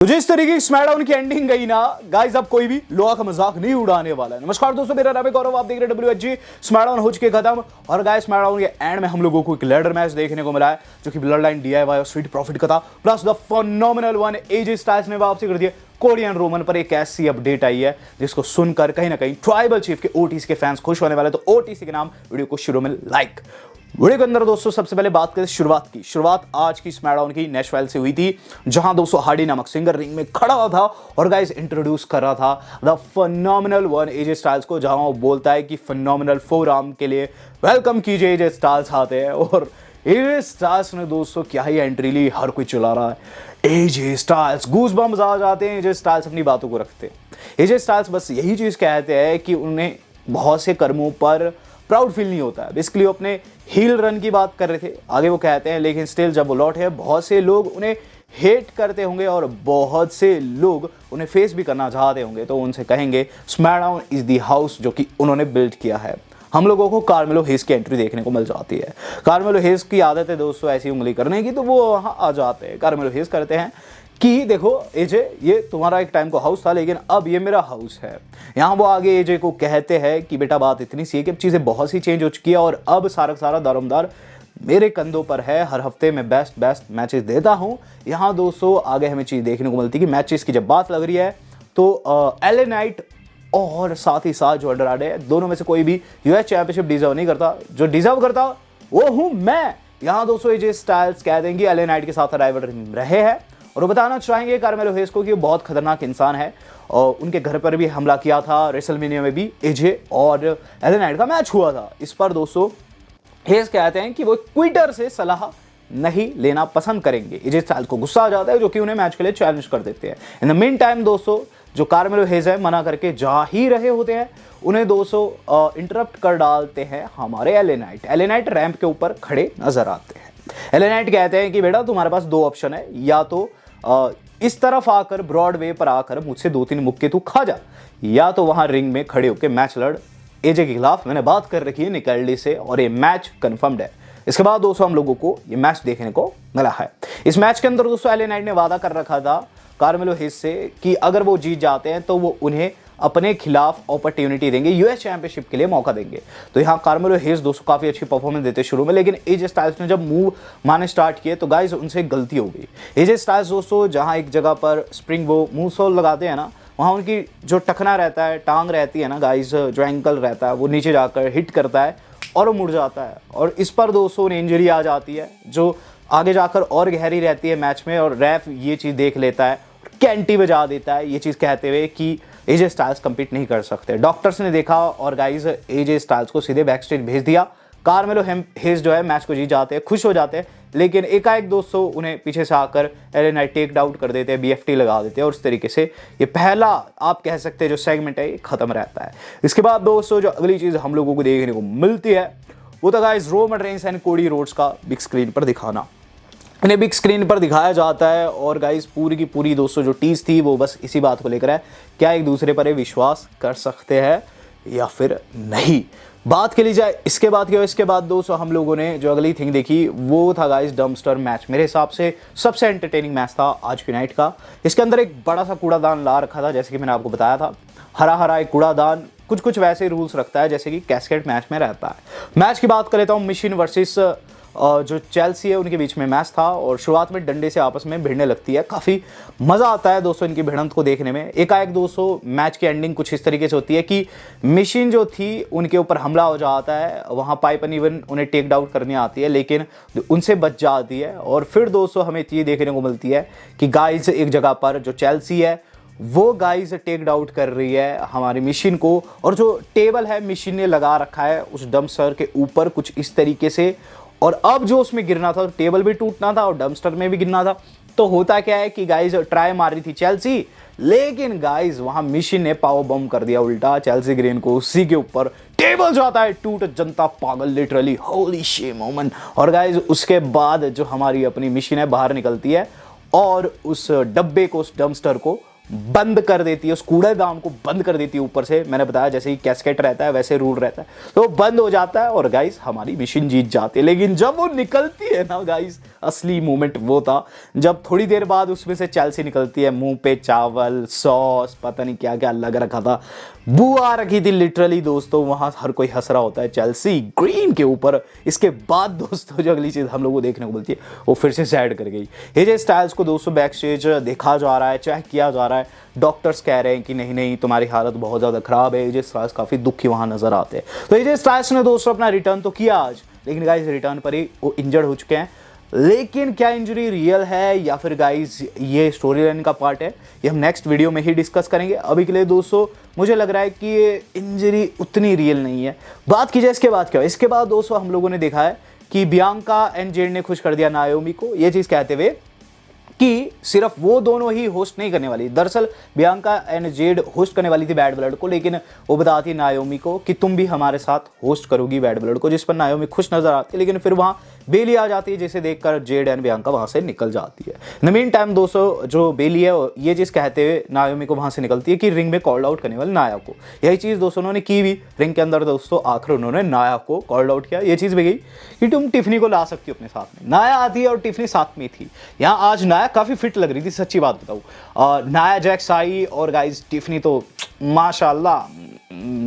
तो जिस तरीके की स्मैकडाउन की एंडिंग गई ना गाइस, अब कोई भी लोहा का मजाक नहीं उड़ाने वाला है। नमस्कार दोस्तों, मेरा नाम है गौरव, आप देख रहे हैं WHG। स्मैकडाउन हो चुके खत्म और गाइस स्मैकडाउन के एंड में हम लोगों को एक लैडर मैच देखने को मिला है जो कि ब्लड लाइन DIY और स्ट्रीट प्रॉफिट का था। Plus the phenomenal one AJ styles ने वापसी कर दी है। कोडी एंड रोमन पर एक ऐसी अपडेट आई है जिसको सुनकर कहीं ना कहीं ट्राइबल चीफ के OTC के फैंस खुश होने वाले। तो OTC के नाम वीडियो को शुरू में लाइक। वीडियो के अंदर दोस्तों सबसे पहले बात करें शुरुआत आज की स्मैकडाउन की नेशनल से हुई थी, जहां दोस्तों हार्डी नामक सिंगर रिंग में खड़ा हुआ था और गाइस इंट्रोड्यूस कर रहा था the phenomenal one AJ styles को, जहां वो बोलता है कि फिनोमिनल फोर आर्म के लिए वेलकम कीजिए AJ स्टाइल्स आते हैं। और AJ स्टाइल्स ने दोस्तों क्या ही एंट्री ली, हर कोई चला रहा है AJ स्टाइल्स, गूज बम्स आ जाते हैं। AJ स्टाइल्स अपनी बातों को रखते हैं। AJ स्टाइल्स बस यही चीज कहते हैं कि उन्हें बहुत से कर्मों पर प्राउड फील नहीं होता है। बेसिकली वो अपने हील रन की बात कर रहे थे, आगे वो कहते हैं, लेकिन स्टिल जब वो लौटे बहुत से लोग उन्हें हेट करते होंगे और बहुत से लोग उन्हें फेस भी करना चाहते होंगे, तो उनसे कहेंगे स्मैकडाउन इज द हाउस जो कि उन्होंने बिल्ड किया है। हम लोगों को कार्मेलो हेज की एंट्री देखने को मिल जाती है। कार्मेलो हेज की आदत है दोस्तों ऐसी उंगली करने की, तो वो वहाँ आ जाते हैं। कार्मेलो हेज करते हैं कि देखो AJ, ये तुम्हारा एक टाइम को हाउस था लेकिन अब ये मेरा हाउस है। यहाँ वो आगे AJ को कहते हैं कि बेटा बात इतनी सी है कि अब चीज़ें बहुत सी चेंज हो चुकी है और अब सारा सारा दारोमदार मेरे कंधों पर है। हर हफ्ते मैं बेस्ट मैचेस देता हूँ। यहाँ दोस्तों आगे हमें चीज़ देखने को मिलती है कि मैचेस की जब बात लग रही है तो LA नाइट और साथ ही साथ जो अंडरकार्ड है, दोनों में से कोई भी US चैंपियनशिप डिजर्व नहीं करता। जो डिजर्व करता वो हूँ मैं। यहाँ दोस्तों AJ स्टाइल्स कह देंगे LA नाइट के साथ राइवल रहे हैं और वो बताना चाहेंगे कार्मेलो हेज को कि वो बहुत खतरनाक इंसान है और उनके घर पर भी हमला किया था। रेसलमेनिया में भी AJ और LA नाइट का मैच हुआ था। इस पर दोस्तों हेज कहते हैं कि वो ट्विटर से सलाह नहीं लेना पसंद करेंगे। AJ स्टाइल्स को गुस्सा आ जाता है जो कि उन्हें मैच के लिए चैलेंज कर देते हैं। इन द मीन टाइम दोस्तों जो कार्मेलो हेज है मना करके जा ही रहे होते हैं, उन्हें दोस्तों इंटरप्ट कर डालते हैं हमारे LA night. LA night ramp के ऊपर खड़े नजर आते हैं। LA नाइट कहते हैं कि बेटा तुम्हारे पास दो ऑप्शन है, या तो इस तरफ आकर ब्रॉडवे पर आकर मुझसे 2-3 मुक्के तू खा जा, या तो वहां रिंग में खड़े होकर मैच लड़ AJ के खिलाफ। मैंने बात कर रखी है निकलने से और ये मैच कंफर्म्ड है। इसके बाद दोस्तों हम लोगों को ये मैच देखने को मिला है। इस मैच के अंदर दोस्तों LA नाइट ने वादा कर रखा था कार्मेलो हेज से कि अगर वो जीत जाते हैं तो वो उन्हें अपने खिलाफ अपॉर्चुनिटी देंगे, US चैंपियनशिप के लिए मौका देंगे। तो यहाँ कार्मेलो हेज दोस्तों काफी अच्छी परफॉर्मेंस देते शुरू में, लेकिन AJ स्टाइल्स ने जब मूव मारने स्टार्ट किए तो गाइस उनसे गलती हो गई। AJ स्टाइल्स दोस्तों जहाँ एक जगह पर स्प्रिंग वो मूव सॉल लगाते हैं ना, वहाँ उनकी जो टखना रहता है, टांग रहती है ना गाइस, जो एंकल रहता है वो नीचे जाकर हिट करता है और वो मुड़ जाता है और इस पर दोस्तों उन्हें इंजरी आ जाती है जो आगे जाकर और गहरी रहती है मैच में। और रेफ ये चीज़ देख लेता है, कैंटी बजा देता है ये चीज़ कहते हुए कि AJ स्टाइल्स कंपीट नहीं कर सकते। डॉक्टर्स ने देखा और गाइस AJ स्टाइल्स को सीधे बैक स्टेज भेज दिया। कार्मेलो हेज जो है मैच को जीत जाते हैं, खुश हो जाते हैं, लेकिन एकाएक दोस्तों उन्हें पीछे से आकर LA नाइट टेक डाउन कर देते हैं, BFT लगा देते हैं और उस तरीके से ये पहला आप कह सकते हैं जो सेगमेंट है ये खत्म रहता है। इसके बाद दोस्तों जो अगली चीज़ हम लोगों को देखने को मिलती है वो तो guys Roman Reigns and Cody Rhodes का बिग स्क्रीन पर दिखाना। इन्हें बिग स्क्रीन पर दिखाया जाता है और गाइस पूरी की पूरी दोस्तों जो टीज थी वो बस इसी बात को लेकर है, क्या एक दूसरे पर विश्वास कर सकते हैं या फिर नहीं। बात के लिए जाए इसके बाद दोस्तों हम लोगों ने जो अगली थिंग देखी वो था गाइस डंपस्टर मैच। मेरे हिसाब से सबसे एंटरटेनिंग मैच था आज की नाइट का। इसके अंदर एक बड़ा सा कूड़ादान ला रखा था, जैसे कि मैंने आपको बताया था, हरा एक कूड़ादान कुछ वैसे रूल्स रखता है जैसे कि कैस्केट मैच में रहता है। मैच की बात कर लेता हूँ, मिशिन वर्सेस जो चेल्सी है उनके बीच में मैच था और शुरुआत में डंडे से आपस में भिड़ने लगती है। काफ़ी मज़ा आता है दोस्तों इनकी भिड़ंत को देखने में। एकाएक दोस्तों मैच की एंडिंग कुछ इस तरीके से होती है कि मिशिन जो थी उनके ऊपर हमला हो जाता है, वहाँ पाइप एंड इवन उन्हें टेक डाउन करनी आती है लेकिन उनसे बच जाती है। और फिर दोस्तों हमें ये देखने को मिलती है कि गाइस एक जगह पर जो चेल्सी है वो गाइस टेक डाउन कर रही है हमारी मिशिन को, और जो टेबल है मिशिन ने लगा रखा है उस डंपस्टर के ऊपर कुछ इस तरीके से। और अब जो उसमें गिरना था, टेबल भी टूटना था और डंपस्टर में भी गिरना था। तो होता क्या है कि गाइस ट्राई मार रही थी चेल्सी, लेकिन गाइस वहां मिशिन ने पावर बम कर दिया उल्टा चेल्सी ग्रीन को, उसी के ऊपर टेबल जाता है टूट, जनता पागल, लिटरली होली शिट मोमेंट। और गाइस उसके बाद जो हमारी अपनी मिशिन है बाहर निकलती है और उस डब्बे को, उस डंपस्टर को बंद कर देती है, उस कूड़ेदान को बंद कर देती है ऊपर से। मैंने बताया जैसे ही कैस्केट रहता है वैसे रूल रहता है, तो बंद हो जाता है और गाइस हमारी मिशन जीत जाती है। लेकिन जब वो निकलती है ना गाइस, असली मोमेंट वो था जब थोड़ी देर बाद उसमें से चेल्सी निकलती है, मुंह पे चावल सॉस पता नहीं क्या क्या लग रखा था, बू आ रखी थी लिटरली दोस्तों। वहां हर कोई हंस रहा होता है चेल्सी ग्रीन के ऊपर। इसके बाद दोस्तों जो अगली चीज हम लोगों को देखने को मिलती है वो फिर से सैड कर गई। एजे स्टाइल्स को दोस्तों बैक स्टेज देखा जा रहा है, चेक किया जा रहा है, डॉक्टर्स कह रहे हैं कि नहीं नहीं तुम्हारी हालत बहुत ज़्यादा खराब है। एजे स्टाइल्स काफ़ी दुखी वहाँ नजर आते हैं। तो एजे स्टाइल्स ने दोस्तों अपना रिटर्न तो किया आज, लेकिन गाइस रिटर्न पर ही वो इंजर्ड हो चुके हैं। लेकिन क्या इंजरी रियल है या फिर गाइस ये स्टोरी लाइन का पार्ट है, ये हम नेक्स्ट वीडियो में ही डिस्कस करेंगे। अभी के लिए दोस्तों मुझे लग रहा है कि ये इंजरी उतनी रियल नहीं है। बात की जाए इसके बाद क्या, इसके बाद दोस्तों हम लोगों ने देखा है कि बियांका एंड जेड ने खुश कर दिया नाओमी को, ये चीज़ कहते हुए कि सिर्फ वो दोनों ही होस्ट नहीं करने वाली। दरअसल बियांका एंड जेड होस्ट करने वाली थी बैड ब्लड को, लेकिन वो बताती है नाओमी को कि तुम भी हमारे साथ होस्ट करोगी बैड ब्लड को, जिस पर नाओमी खुश नजर आती है। लेकिन फिर वहां बेली आ जाती है, जिसे देखकर जेड एंड बियांका वहां से निकल जाती है। इन द मीन टाइम दोस्तों जो बेली है ये चीज़ कहते हुए नाओमी को वहां से निकलती है कि रिंग में कॉल्ड आउट करने वाले नाया को। यही चीज़ दोस्तों उन्होंने की भी रिंग के अंदर दोस्तों, आखिर उन्होंने नाया को कॉल्ड आउट किया। ये चीज़ भी गई कि तुम टिफनी को ला सकती हो अपने साथ में। नाया आती है और टिफनी साथ में थी। यहाँ आज नाया काफ़ी फिट लग रही थी, सच्ची बात बताऊँ। नाया जैक्स आई और गाइस टिफनी तो माशाल्लाह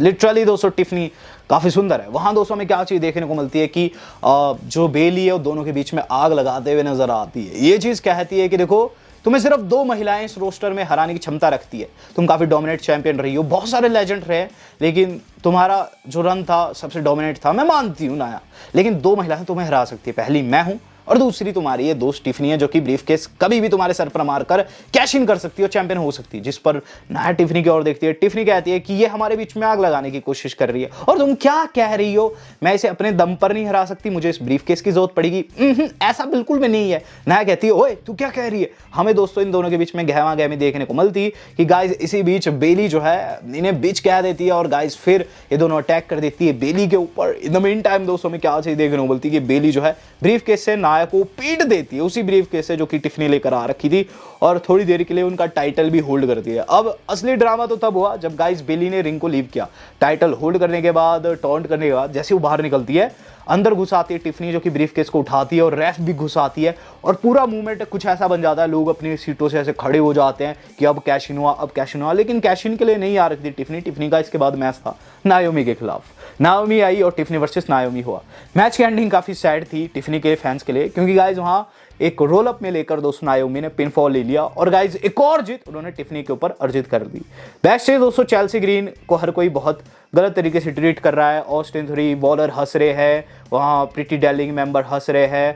लिटरली दोस्तों टिफनी काफ़ी सुंदर है। वहाँ दोस्तों में क्या चीज़ देखने को मिलती है कि जो बेली है वो दोनों के बीच में आग लगाते हुए नजर आती है। ये चीज़ कहती है कि देखो तुम्हें सिर्फ 2 महिलाएं इस रोस्टर में हराने की क्षमता रखती है। तुम काफ़ी डोमिनेट चैंपियन रही हो, बहुत सारे लेजेंड रहे, लेकिन तुम्हारा जो रन था सबसे डोमिनेट था। मैं मानती हूँ नाया, लेकिन 2 महिलाएं तुम्हें हरा सकती है। पहली मैं हूँ और दूसरी तुम्हारी ये दोस्त टिफनी है, जो कि ब्रीफ केस कभी भी तुम्हारे सर पर मारकर कैश इन कर सकती है और चैंपियन हो सकती है। जिस पर नाया टिफनी की ओर देखती है। टिफनी कहती है कि ये हमारे बीच में आग लगाने की कोशिश कर रही है और तुम क्या कह रही हो, मैं इसे अपने दम पर नहीं हरा सकती, मुझे इस ब्रीफ केस की जरूरत पड़ेगी। ऐसा बिल्कुल भी नहीं है। नाया कहती है ओए तू क्या कह रही है। हमें दोस्तों इन दोनों के बीच में गहमा गहमी देखने को मिलती कि गाइज इसी बीच बेली जो है इन्हें बीच कह देती है और गाइज फिर ये दोनों अटैक कर देती है बेली के ऊपर। इन द मीन टाइम दोस्तों में क्या चीज देखने को मिलती है कि बेली जो है ब्रीफ केस से नाया को पीट देती है, उसी ब्रीफ केस से जो कि टिफनी लेकर आ रखी थी, और थोड़ी देर के लिए उनका टाइटल भी होल्ड करती है। अब असली ड्रामा तो तब हुआ जब गाइस बेली ने रिंग को लीव किया। टाइटल होल्ड करने के बाद, टॉन्ट करने के बाद जैसे वो बाहर निकलती है, अंदर घुस आती है टिफनी जो कि ब्रीफ केस को उठाती है और रेफ भी घुस आती है और पूरा मूवमेंट कुछ ऐसा बन जाता है, लोग अपनी सीटों से ऐसे खड़े हो जाते हैं कि अब कैश इन हुआ, अब कैश इन हुआ। लेकिन कैश इन के लिए नहीं आ रही थी टिफनी। टिफनी का इसके बाद मैच था नाओमी के खिलाफ। नाओमी आई और टिफनी वर्सेस नाओमी हुआ। मैच की एंडिंग काफ़ी सैड थी टिफनी के फैंस के लिए, क्योंकि गाइज वहाँ एक रोल अप में लेकर दोस्तों नाओमी ने पिनफॉल ले लिया और गाइज एक और जीत उन्होंने टिफनी के ऊपर अर्जित कर दी। बैक स्टेज दोस्तों चेल्सी ग्रीन को हर कोई बहुत गलत तरीके से ट्रीट कर रहा है। ऑस्टिन थ्योरी बॉलर हंस रहे हैं, वहाँ प्रीटी डेलिंग मेंबर हंस रहे हैं,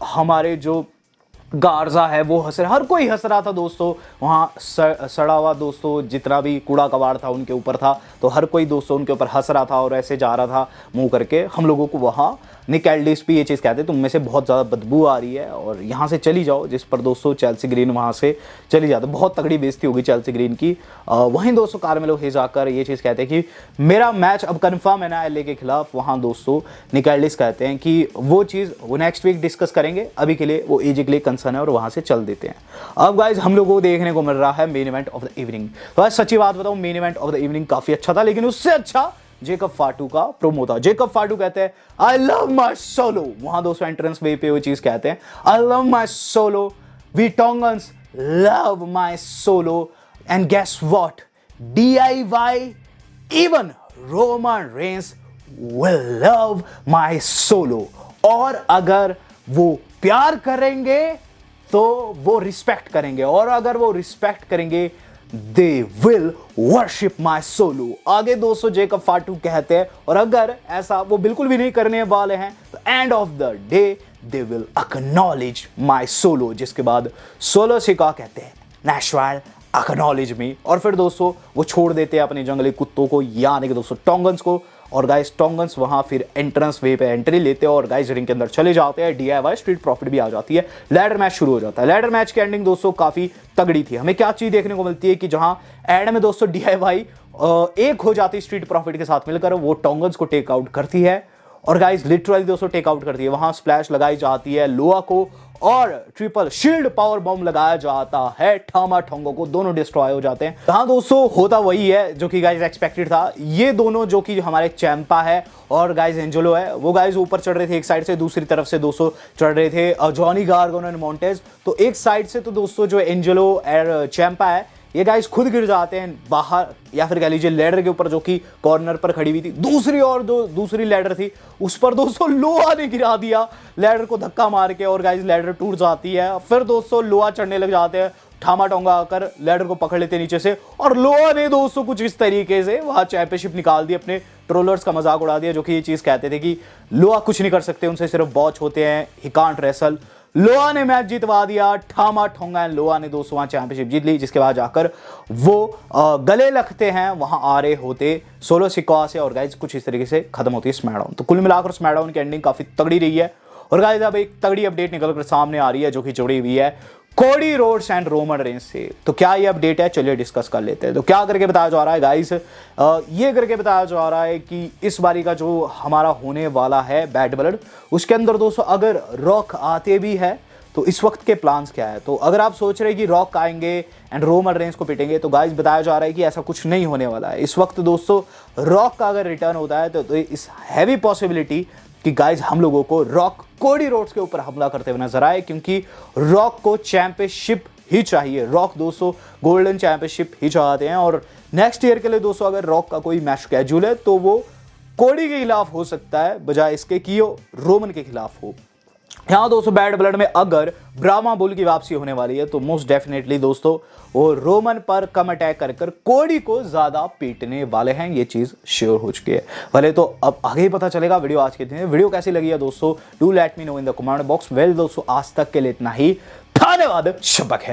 हमारे जो गार्जा है वो हंस रहा, हर कोई हंस रहा था दोस्तों। वहाँ सड़ा हुआ दोस्तों जितना भी कूड़ा कबाड़ था उनके ऊपर था, तो हर कोई दोस्तों उनके ऊपर हंस रहा था और ऐसे जा रहा था मुंह करके। हम लोगों को वहाँ निक एल्डिस भी ये चीज़ कहते तुम में से बहुत ज़्यादा बदबू आ रही है और यहाँ से चली जाओ, जिस पर दोस्तों चेल्सी ग्रीन वहाँ से चली जाती। बहुत तगड़ी बेइज्जती होगी चेल्सी ग्रीन की। वहीं दोस्तों कार्मेलो हेज आकर ये चीज़ कहते हैं कि मेरा मैच अब कन्फर्म है ना एलए के खिलाफ। वहाँ दोस्तों निक एल्डिस कहते हैं कि वो चीज़ वो नेक्स्ट वीक डिस्कस करेंगे, अभी के लिए वो एजे के लिए कंसर्न है और वहाँ से चल देते हैं। अब गाइज हम लोगों को देखने को मिल रहा है main event of the evening. तो आज सच्ची बात बताऊँ, main event of the evening काफ़ी अच्छा था, लेकिन उससे अच्छा जेकब फाटू का प्रोमो था। जेकब फाटू कहते हैं आई लव माई सोलो। वहां दोस्तों एंट्रेंस वे पे वो चीज कहते हैं I love my solo, we Tongans love my solo, and guess what, DIY even Roman Reigns will love my solo. और अगर वो प्यार करेंगे तो वो रिस्पेक्ट करेंगे, और अगर वो रिस्पेक्ट करेंगे They will worship my solo। आगे दोस्तों जेकब फाटू कहते हैं, और अगर ऐसा वो बिल्कुल भी नहीं करने वाले हैं तो end of the day they will acknowledge my solo। जिसके बाद सोलो सिका कहते हैं नेशनल acknowledge me, और फिर दोस्तों वो छोड़ देते हैं अपने जंगली कुत्तों को, यानी कि दोस्तों टोंगन्स को, और गाइस टोंगन्स वहां फिर एंट्रेंस वे पे एंट्री लेते हैं और गाइस रिंग के अंदर चले जाते हैं। DIY स्ट्रीट प्रॉफिट भी आ जाती है, लैडर मैच शुरू हो जाता है। लैडर मैच की एंडिंग दोस्तों काफी तगड़ी थी। हमें क्या चीज देखने को मिलती है कि जहां एंड में दोस्तों DIY एक हो जाती है स्ट्रीट प्रॉफिट के साथ मिलकर, वो टोंगन्स को टेक आउट करती है और गाइस लिटरली दोस्तों टेक आउट करती है। वहां स्प्लैश लगाई जाती है लोआ को और ट्रिपल शील्ड पावर बॉम्ब लगाया जाता है, ठामा ठोंगो को दोनों डिस्ट्रॉय हो जाते हैं। हाँ दोस्तों, होता वही है जो कि गाइस एक्सपेक्टेड था। ये दोनों जो कि हमारे चैंपा है और गाइस एंजेलो है, वो गाइस ऊपर चढ़ रहे थे एक साइड से, दूसरी तरफ से दोस्तों चढ़ रहे थे जॉनी गार्गनो एंड मोंटेज। तो एक साइड से तो दोस्तों जो एंजेलो और चैंपा है ये गाइस खुद गिर जाते हैं बाहर, या फिर कह लीजिए लैडर के ऊपर जो कि कॉर्नर पर खड़ी हुई थी। दूसरी और दूसरी लैडर थी, उस पर दोस्तों लोहा ने गिरा दिया लैडर को धक्का मार के, और गाइस लैडर टूट जाती है। फिर दोस्तों लोहा चढ़ने लग जाते हैं, ठामा टोंगा आकर लैडर को पकड़ लेते नीचे से, और लोहा ने दोस्तों कुछ इस तरीके से वहां चैंपियनशिप निकाल दी, अपने ट्रोलर्स का मजाक उड़ा दिया, जो कि ये चीज कहते थे कि लोहा कुछ नहीं कर सकते, उनसे सिर्फ बॉच होते हैं, ही कांट रेसल। लोहा ने मैच जितवा दिया, ठामा ठोंगा एंड लोहा ने दोस्तों वहां चैंपियनशिप जीत ली, जिसके बाद जाकर वो गले लगते हैं वहां आ रहे होते सोलो सिक्का से, और गाइज कुछ इस तरीके से खत्म होती है स्मैकडाउन। तो कुल मिलाकर स्मैकडाउन की एंडिंग काफी तगड़ी रही है। और गाइज अब एक तगड़ी अपडेट निकलकर सामने आ रही है जो कि जुड़ी हुई है Cody Rhodes and Roman Reigns से। तो क्या ये अपडेट है, चलिए डिस्कस कर लेते हैं। तो क्या करके बताया जा रहा है गाइस, ये करके बताया जा रहा है कि इस बारी का जो हमारा होने वाला है बैड ब्लड, उसके अंदर दोस्तों अगर रॉक आते भी है तो इस वक्त के प्लान्स क्या है। तो अगर आप सोच रहे हैं कि रॉक आएंगे एंड रोमन रेंज को पिटेंगे, तो गाइस बताया जा रहा है कि ऐसा कुछ नहीं होने वाला है। इस वक्त दोस्तों रॉक का अगर रिटर्न होता है तो इस हैवी पॉसिबिलिटी कि गाइस हम लोगों को रॉक कोडी रोड्स के ऊपर हमला करते हुए नजर आए, क्योंकि रॉक को चैंपियनशिप ही चाहिए। रॉक दोस्तों गोल्डन चैंपियनशिप ही चाहते हैं, और नेक्स्ट ईयर के लिए दोस्तों अगर रॉक का कोई मैच शेड्यूल है तो वो कोडी के खिलाफ हो सकता है, बजाय इसके कि वो रोमन के खिलाफ हो। यहाँ दोस्तों बैड ब्लड में अगर ब्राह्मा बुल की वापसी होने वाली है तो मोस्ट डेफिनेटली दोस्तों वो रोमन पर कम अटैक कर कोडी को ज्यादा पीटने वाले हैं, ये चीज श्योर हो चुकी है। भले तो अब आगे ही पता चलेगा। वीडियो आज के दिन वीडियो कैसी लगी है दोस्तों, do let me know in the comment box. Well दोस्तों आज तक के लिए इतना ही, धन्यवाद, शब्बा खैर।